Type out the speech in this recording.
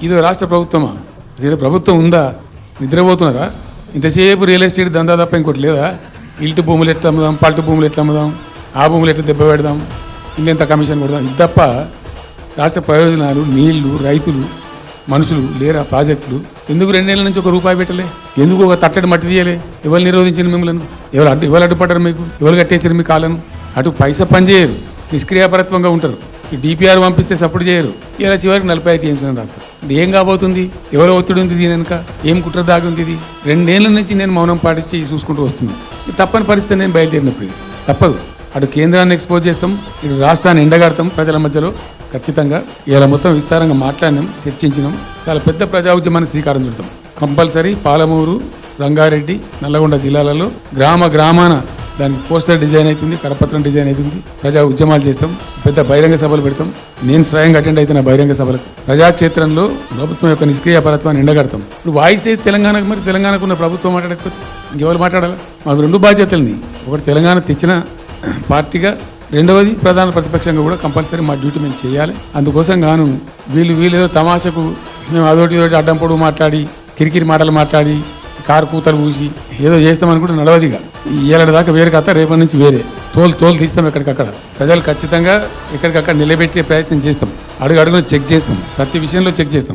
ఇదో రాష్ట్ర ప్రభుత్వమా? అసలు ప్రభుత్వం ఉందా? నిద్రపోతున్నారా? ఇంతసేపు రియల్ ఎస్టేట్ దందా తప్ప ఇంకోటి లేదా? ఇల్టు భూములు ఎట్లా అమ్ముదాం, పల్టు భూములు ఎట్లా అమ్ముదాం, ఆ భూములు ఎట్లా దెబ్బ పెడదాం, ఇల్లు ఎంత కమిషన్ కొడదాం, ఇది తప్ప రాష్ట్ర ప్రయోజనాలు, నీళ్లు, రైతులు, మనుషులు లేరా? ప్రాజెక్టులు ఎందుకు 2 నెలల నుంచి 1 రూపాయి పెట్టలే? ఎందుకు ఒక తట్టడి మట్టి తీయలే? ఎవరు నిరోధించిన మిమ్మల్ని? ఎవరు అడ్డుపడ్డారు? మీకు ఎవరు కట్టేసారు మీ కాలను? అటు పైసా పని చేయరు, నిష్క్రియాపరత్వంగా ఉంటారు. ఈ డిపిఆర్ పంపిస్తే సపోర్ట్ చేయరు. ఇలా చివరికి 45 టీఎంసీని రాస్తారు. అంటే ఏం కాబోతుంది? ఎవరో ఒత్తిడి ఉంది దీని వెనుక? ఏం కుట్ర దాగి ఉంది? ఇది 2 నెలల నుంచి నేను మౌనం పాటించి చూసుకుంటూ వస్తుంది. తప్పని పరిస్థితి నేను బయలుదేరినప్పుడు తప్పదు. అటు కేంద్రాన్ని ఎక్స్పోజ్ చేస్తాం, ఇటు రాష్ట్రాన్ని ఎండగడతాం ప్రజల మధ్యలో. ఖచ్చితంగా ఇలా మొత్తం విస్తారంగా మాట్లాడినాం, చర్చించినాం. చాలా పెద్ద ప్రజా ఉద్యమాన్ని శ్రీకారం చుడతాం. కంపల్సరీ పాలమూరు, రంగారెడ్డి, నల్లగొండ జిల్లాలలో గ్రామాన దానికి పోస్టర్ డిజైన్ అవుతుంది, కరపత్రం డిజైన్ అవుతుంది. ప్రజా ఉద్యమాలు చేస్తాం, పెద్ద బహిరంగ సభలు పెడతాం. నేను స్వయంగా అటెండ్ అవుతున్న బహిరంగ సభలకు. ప్రజాక్షేత్రంలో ప్రభుత్వం యొక్క నిష్క్రియాపరత్వాన్ని ఎండగడతాం. ఇప్పుడు వాయిస్ అయితే తెలంగాణకు, మరి తెలంగాణకు ఉన్న ప్రభుత్వం మాట్లాడకపోతే ఇంకెవరు మాట్లాడాలి? మాకు 2 బాధ్యతల్ని. ఒకటి తెలంగాణ తెచ్చిన పార్టీగా, రెండవది ప్రధాన ప్రతిపక్షంగా కూడా కంపల్సరీ మా డ్యూటీ మేము చేయాలి. అందుకోసం గాను వీళ్ళు ఏదో తమాషకు మేము అదొకటి అడ్డం పొడుగు మాట్లాడి, కిరికిరి మాటలు మాట్లాడి, కారు కూతలు పూసి ఏదో చేస్తామనుకుంటే నడవదిగా. ఏళ్ళ దాకా వేరే కథ, రేపటి నుంచి వేరే తోలు తీస్తాం. ఎక్కడికక్కడ ప్రజలు ఖచ్చితంగా ఎక్కడికక్కడ నిలబెట్టే ప్రయత్నం చేస్తాం. అడుగున చెక్ చేస్తాం, ప్రతి విషయంలో చెక్ చేస్తాం.